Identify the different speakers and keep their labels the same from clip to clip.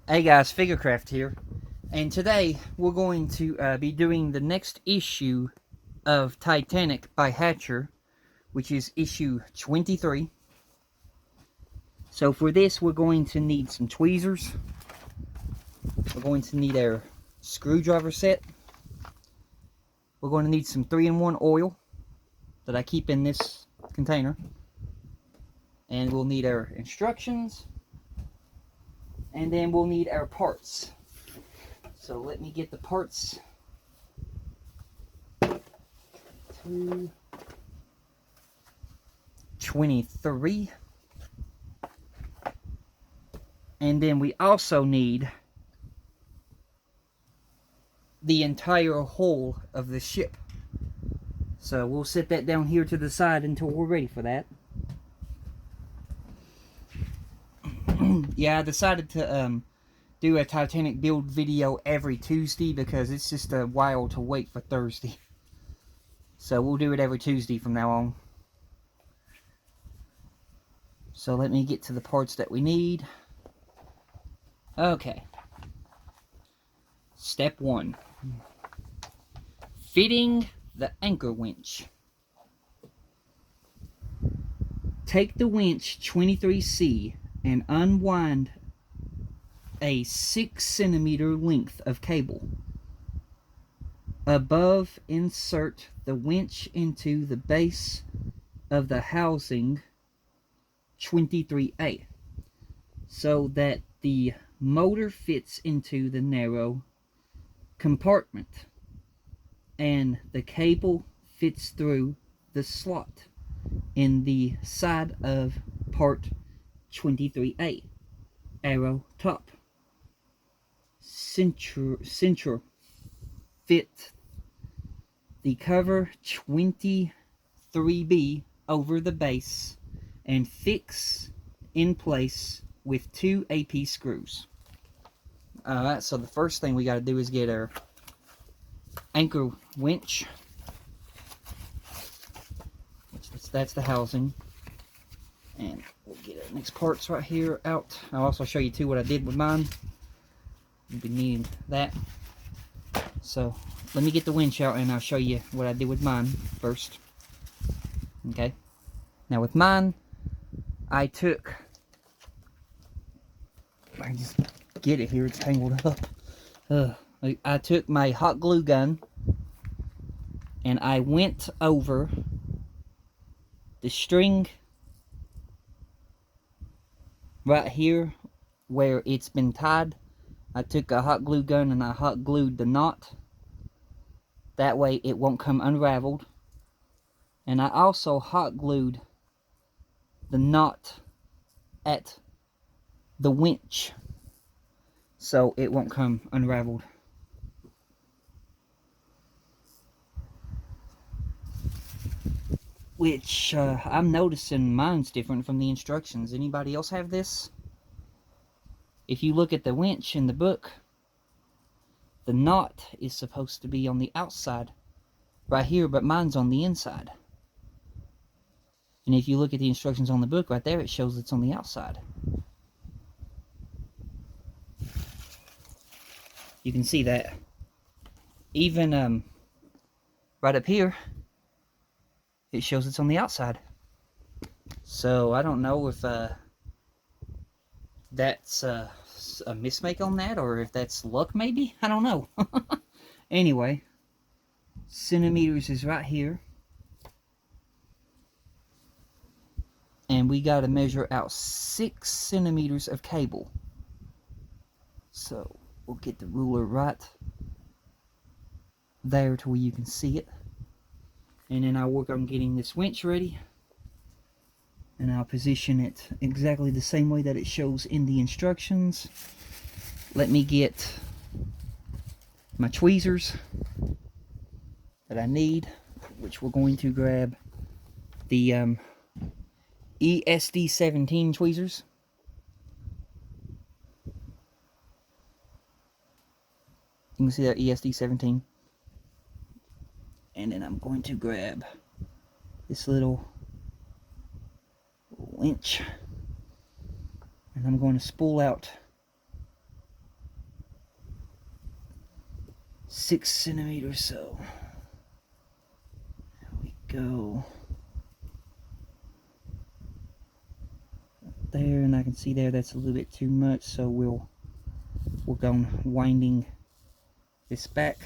Speaker 1: Hey guys, Figurecraft here, and today we're going to be doing the next issue of Titanic by Hatcher, which is issue 23. So for this we're going to need some tweezers, we're going to need our screwdriver set, we're going to need some 3-in-1 oil that I keep in this container, and we'll need our instructions, and then we'll need our parts. So let me get the parts. 23. And then we also need the entire hull of the ship. So we'll set that down here to the side until we're ready for that. Yeah, I decided to do a Titanic build video every Tuesday because it's just a while to wait for Thursday. So we'll do it every Tuesday from now on. So let me get to the parts that we need. Okay. Step 1. Fitting the anchor winch. Take the winch 23C and unwind a 6-centimeter length of cable. Above, insert the winch into the base of the housing 23A so that the motor fits into the narrow compartment and the cable fits through the slot in the side of part 23A, arrow top. Center fit the cover 23B over the base and fix in place with 2 AP screws. Alright, so the first thing we got to do is get our anchor winch. That's the housing. And we'll get our next parts right here out. I'll also show you too what I did with mine. You'll be needing that. So let me get the winch out and I'll show you what I did with mine first. Okay. Now with mine, I just get it here, it's tangled up. I took my hot glue gun and I went over the string right here where it's been tied. I took a hot glue gun and I hot glued the knot. That way it won't come unraveled. And I also hot glued the knot at the winch so it won't come unraveled. Which I'm noticing mine's different from the instructions. Anybody else have this? If you look at the winch in the book, the knot is supposed to be on the outside right here, but mine's on the inside. And if you look at the instructions on the book right there, it shows it's on the outside. You can see that. Even right up here, it shows it's on the outside. So I don't know if that's a mismake on that, or if that's luck maybe. I don't know. Anyway, centimeters is right here. And we got to measure out 6 centimeters of cable. So we'll get the ruler right there to where you can see it. And then I'll work on getting this winch ready. And I'll position it exactly the same way that it shows in the instructions. Let me get my tweezers that I need, which we're going to grab the ESD17 tweezers. You can see that ESD17. And then I'm going to grab this little winch, and I'm going to spool out 6 centimeters. So there we go. There, and I can see there that's a little bit too much, so we'll work on winding this back.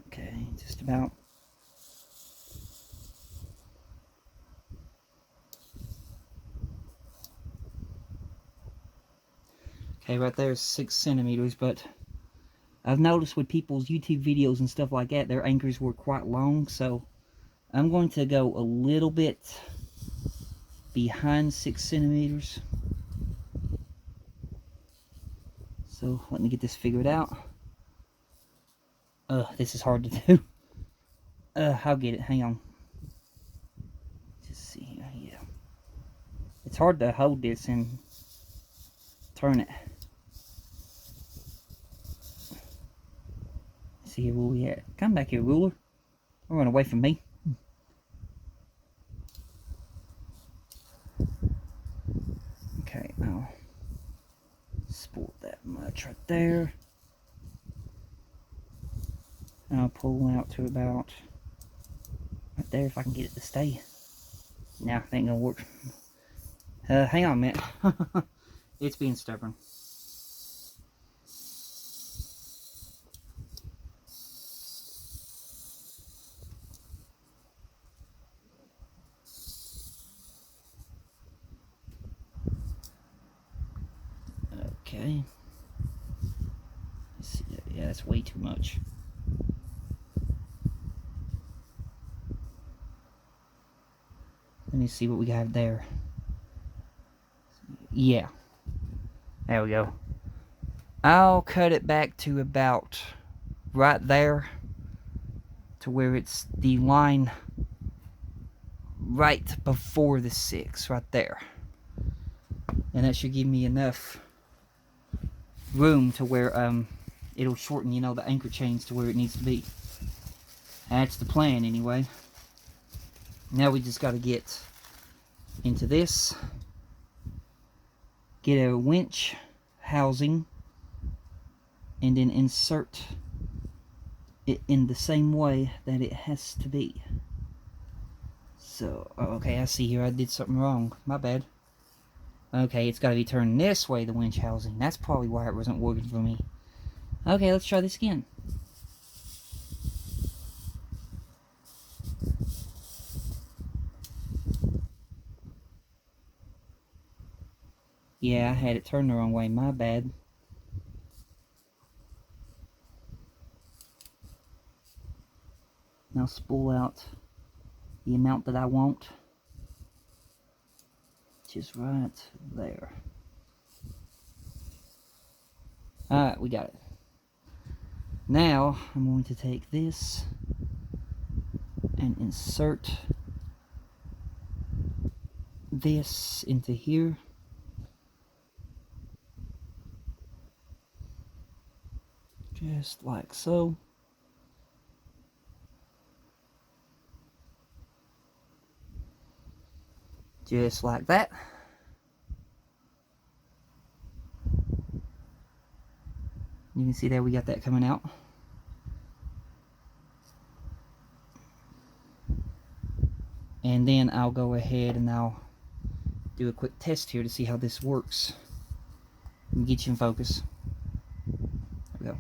Speaker 1: Okay, just about. Okay, right there is 6 centimeters, but I've noticed with people's YouTube videos and stuff like that, their anchors were quite long, so I'm going to go a little bit behind 6 centimeters. So let me get this figured out. This is hard to do. I'll get it. Hang on. Just see here. Yeah. It's hard to hold this and turn it. See here where we at. Come back here, ruler. Don't run away from me. Okay, I'll spool that much right there. I'll pull out to about right there if I can get it to stay. Nah, that ain't gonna work. Hang on a minute. It's being stubborn. Okay. Let's see. Yeah, that's way too much. Let me see what we got there. Yeah. There we go. I'll cut it back to about right there, to where it's the line right before the 6, right there. And that should give me enough room to where it'll shorten, you know, the anchor chains to where it needs to be. That's the plan anyway. Now we just got to get into this, get a winch housing, and then insert it in the same way that it has to be. So, okay, I see here I did something wrong. My bad. Okay, it's got to be turned this way, the winch housing. That's probably why it wasn't working for me. Okay, let's try this again. Yeah, I had it turned the wrong way. My bad. Now spool out the amount that I want. Just right there. Alright, we got it. Now, I'm going to take this and insert this into here. Just like so. Just like that. You can see there we got that coming out. And then I'll go ahead and I'll do a quick test here to see how this works. Let me get you in focus. There we go.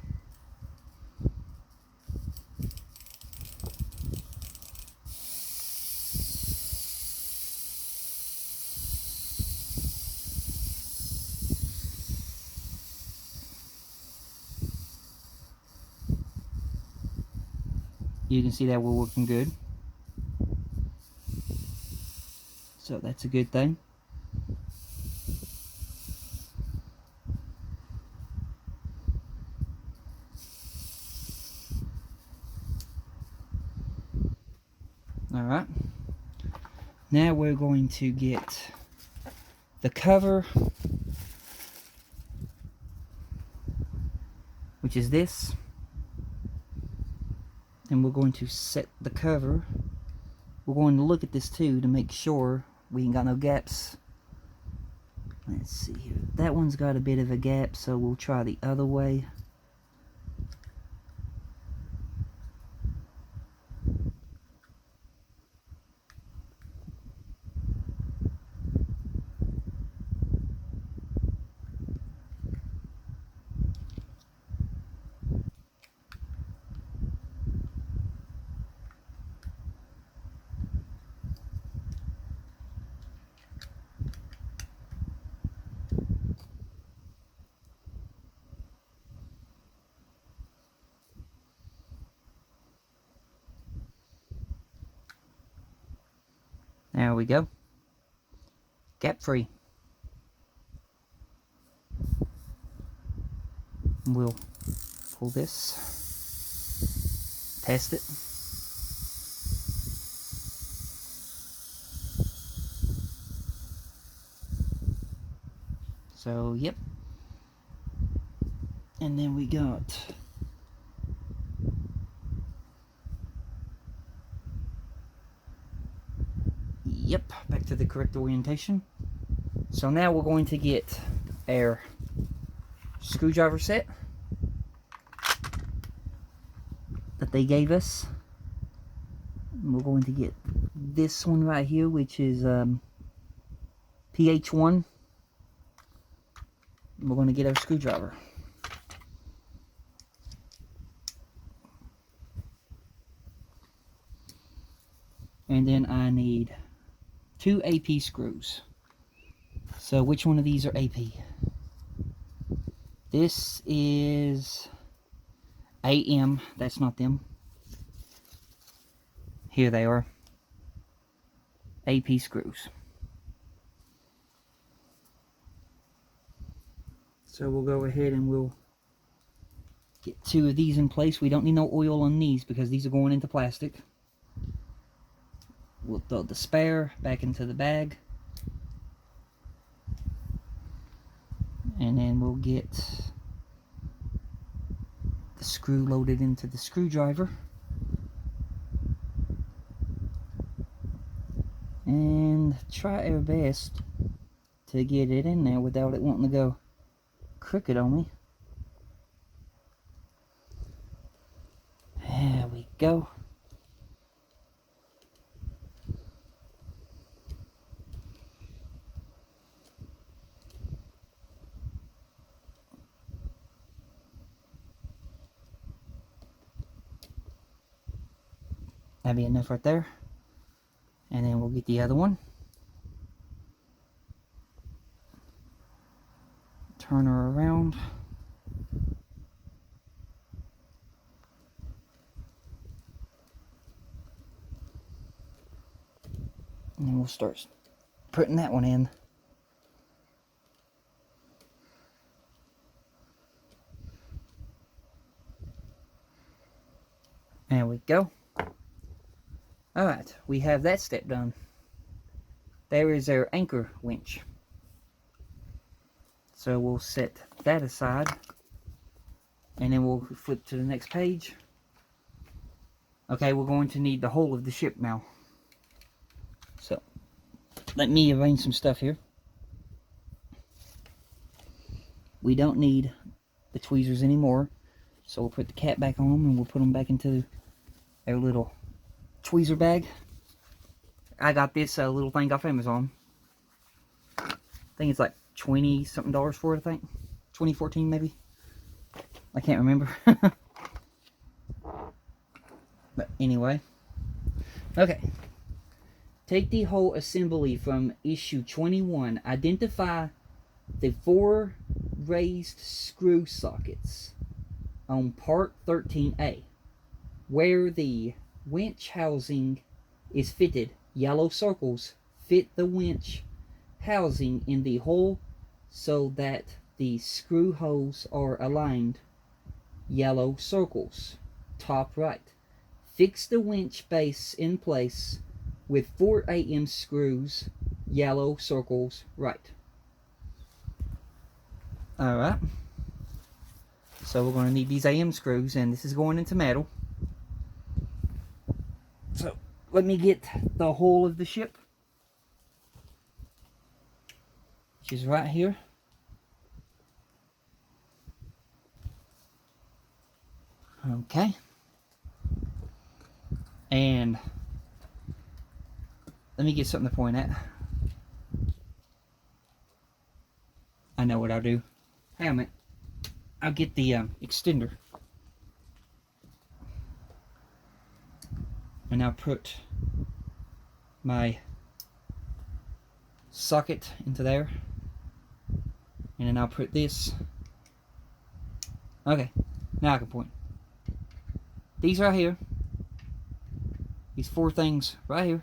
Speaker 1: You can see that we're working good. So that's a good thing. Alright. Now we're going to get the cover, which is this. And we're going to set the cover we're going to look at this too to make sure we ain't got no gaps. Let's see here. That one's got a bit of a gap, so we'll try the other way. There we go. Gap free. We'll pull this, test it. So, yep. And then we got back to the correct orientation. So now we're going to get our screwdriver set that they gave us. And we're going to get this one right here, which is PH1. We're going to get our screwdriver. And then I need 2 AP screws. So which one of these are AP? This is AM. That's not them. Here they are. AP screws. So we'll go ahead and we'll get 2 of these in place. We don't need no oil on these because these are going into plastic. We'll throw the spare back into the bag. And then we'll get the screw loaded into the screwdriver. And try our best to get it in there without it wanting to go crooked on me. There we go. That'd be enough right there. And then we'll get the other one. Turn her around. And then we'll start putting that one in. There we go. Alright, we have that step done. There is our anchor winch. So we'll set that aside. And then we'll flip to the next page. Okay, we're going to need the whole of the ship now. So, let me arrange some stuff here. We don't need the tweezers anymore. So we'll put the cap back on and we'll put them back into our little tweezer bag. I got this little thing off Amazon. I think it's like 20 something for it, I think. 2014 maybe. I can't remember. But anyway. Okay. Take the whole assembly from issue 21. Identify the 4 raised screw sockets on part 13A, where the winch housing is fitted. Yellow circles fit the winch housing in the hole so that the screw holes are aligned. Yellow circles. Top right. Fix the winch base in place with 4 AM screws. Yellow circles right. Alright. So we're going to need these AM screws, and this is going into metal. So let me get the hull of the ship, which is right here. Okay. And let me get something to point at. I know what I'll do. Hang on a minute. I'll get the extender. And I'll put my socket into there. And then I'll put this. Okay, now I can point. These right here. These 4 things right here.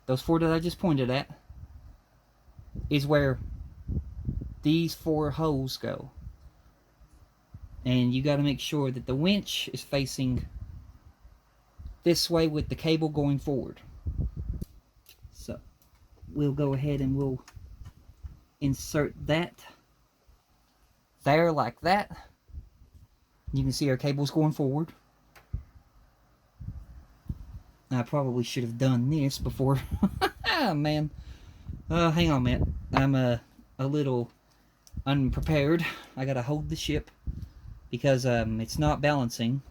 Speaker 1: Those 4 that I just pointed at is where these 4 holes go. And you got to make sure that the winch is facing this way with the cable going forward. So we'll go ahead and we'll insert that there like that. You can see our cable's going forward. I probably should have done this before. Ah, man. Hang on a minute. I'm a little unprepared. I gotta hold the ship because it's not balancing.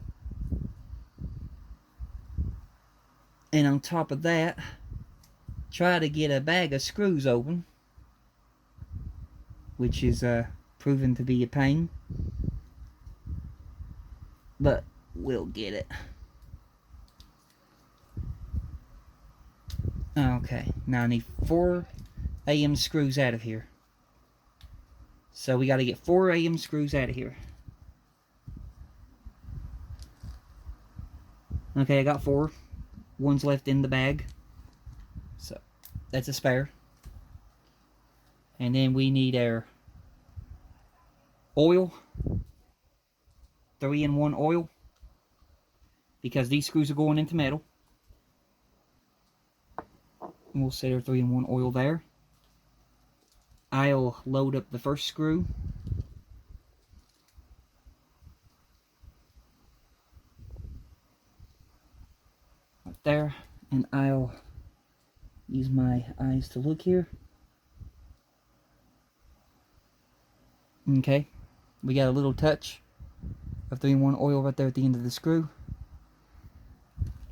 Speaker 1: And on top of that, try to get a bag of screws open, which is proven to be a pain. But we'll get it. Okay, now I need 4 AM screws out of here. So we got to get 4 AM screws out of here. Okay, I got 4. One's left in the bag. So that's a spare. And then we need our oil. 3-in-1 oil. Because these screws are going into metal. And we'll set our 3-in-1 oil there. I'll load up the first screw. Right there. And I'll use my eyes to look here. Okay. We got a little touch of 3-in-1 oil right there at the end of the screw.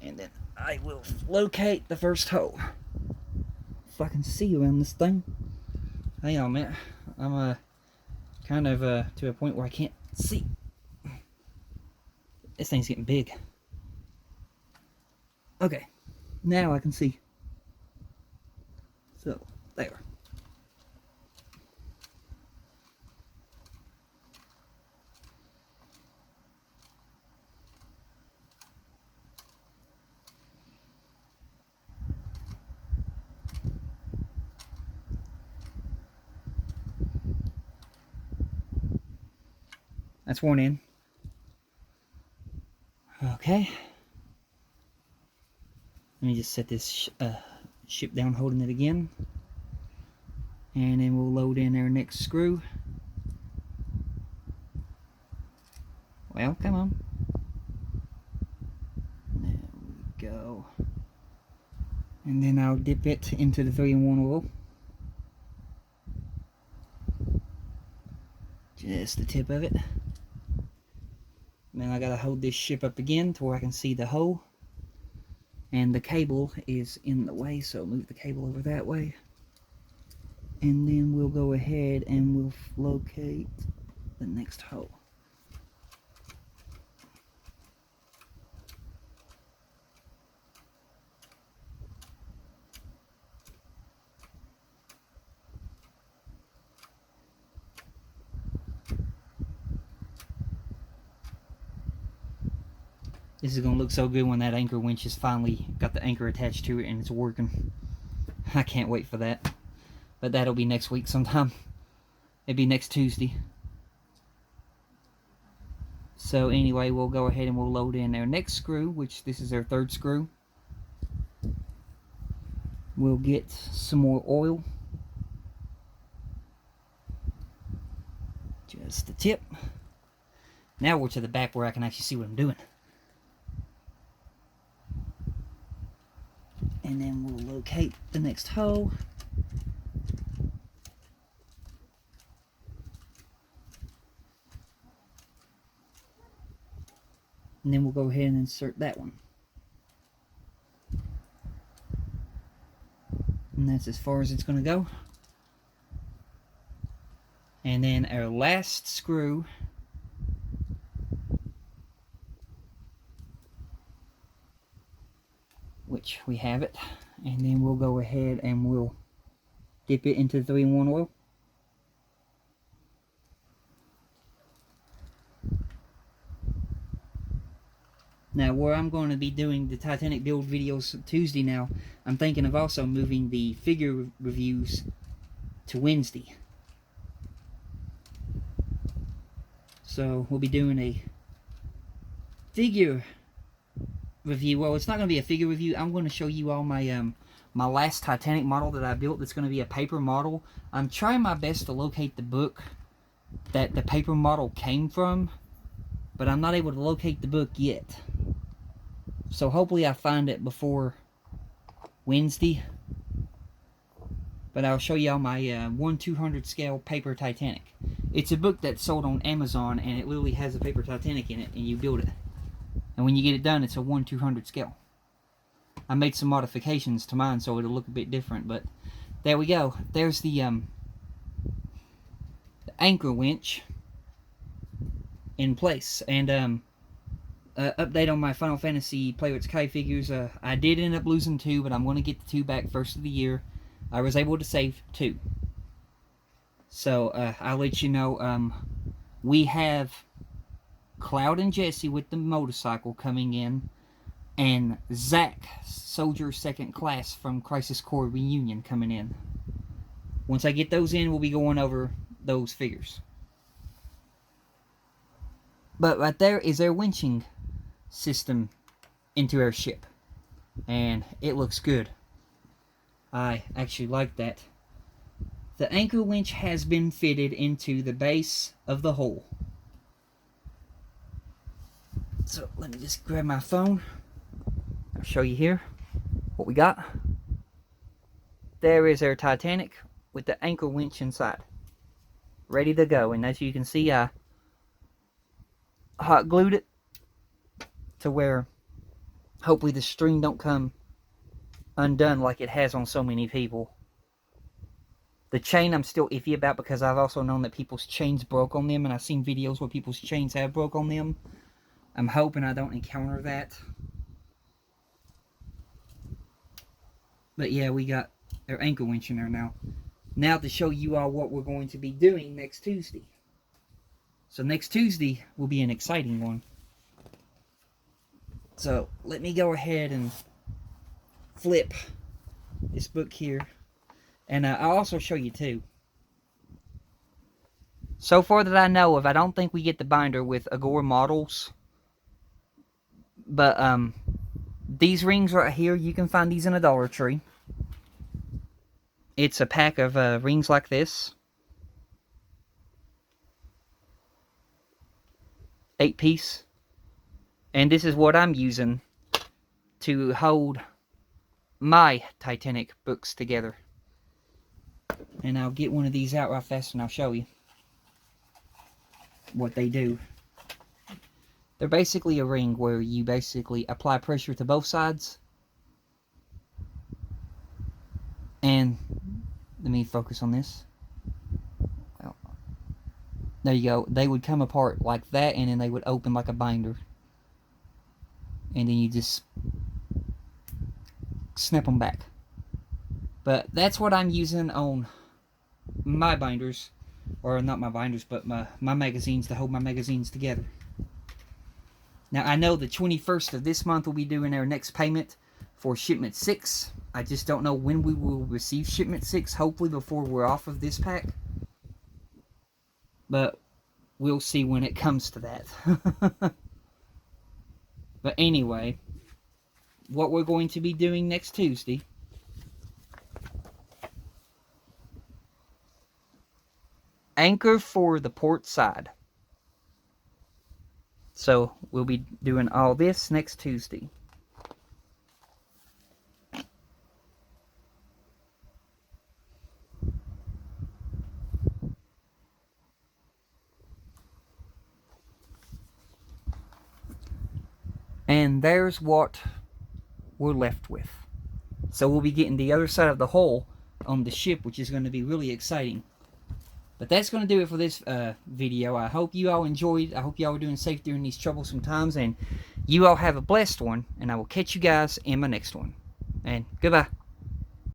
Speaker 1: And then I will locate the first hole. If I can see around this thing. Hang on a minute. I'm kind of to a point where I can't see. This thing's getting big. Okay. Now I can see. So, there. That's one in. Okay. Let me just set this ship down holding it again. And then we'll load in our next screw. Well, come on. There we go. And then I'll dip it into the 3-in-1 oil. Just the tip of it. And then I gotta hold this ship up again to where I can see the hole. And the cable is in the way, so move the cable over that way. And then we'll go ahead and we'll locate the next hole. This is going to look so good when that anchor winch has finally got the anchor attached to it and it's working. I can't wait for that. But that'll be next week sometime. It'll be next Tuesday. So anyway, we'll go ahead and we'll load in our next screw, which this is our 3rd screw. We'll get some more oil. Just the tip. Now we're to the back where I can actually see what I'm doing. And then we'll locate the next hole. And then we'll go ahead and insert that one. And that's as far as it's going to go. And then our last screw, which we have it, and then we'll go ahead and we'll dip it into 3-in-1 oil. Now, where I'm going to be doing the Titanic build videos Tuesday now, I'm thinking of also moving the figure reviews to Wednesday. So, we'll be doing a figure review. Well, it's not going to be a figure review. I'm going to show you all my my last Titanic model that I built that's going to be a paper model. I'm trying my best to locate the book that the paper model came from, but I'm not able to locate the book yet. So hopefully I find it before Wednesday. But I'll show y'all my 1/200 scale paper Titanic. It's a book that's sold on Amazon, and it literally has a paper Titanic in it, and you build it. And when you get it done, it's a 1/200 scale. I made some modifications to mine so it'll look a bit different, but there we go. There's the anchor winch in place. And update on my Final Fantasy Play With Kai figures. I did end up losing 2, but I'm going to get the 2 back first of the year. I was able to save 2. So I'll let you know. We have Cloud and Jesse with the motorcycle coming in, and Zach, Soldier Second Class from Crisis Core Reunion, coming in. Once I get those in, we'll be going over those figures. But right there is our winching system into our ship, and it looks good. I actually like that. The anchor winch has been fitted into the base of the hull. So let me just grab my phone. I'll show you here what we got. There is our Titanic with the anchor winch inside, ready to go. And as you can see, I hot glued it to where hopefully the string don't come undone like it has on so many people. The chain I'm still iffy about, because I've also known that people's chains broke on them, and I've seen videos where people's chains have broke on them. I'm hoping I don't encounter that. But yeah, we got our anchor winch in there now. Now to show you all what we're going to be doing next Tuesday. So next Tuesday will be an exciting one. So let me go ahead and flip this book here. And I'll also show you too. So far that I know of, I don't think we get the binder with Agora models. But these rings right here, you can find these in a Dollar Tree. It's a pack of rings like this. 8-piece. And this is what I'm using to hold my Titanic books together. And I'll get one of these out right fast and I'll show you what they do. They're basically a ring where you basically apply pressure to both sides. And let me focus on this. Well, there you go. They would come apart like that, and then they would open like a binder. And then you just snap them back. But that's what I'm using on my binders. Or not my binders, but my magazines, to hold my magazines together. Now, I know the 21st of this month we'll be doing our next payment for shipment 6. I just don't know when we will receive shipment 6. Hopefully before we're off of this pack. But we'll see when it comes to that. But anyway, what we're going to be doing next Tuesday, anchor for the port side. So we'll be doing all this next Tuesday. And there's what we're left with. So we'll be getting the other side of the hull on the ship, which is going to be really exciting. But that's going to do it for this video. I hope you all enjoyed. I hope you all are doing safe during these troublesome times. And you all have a blessed one. And I will catch you guys in my next one. And goodbye.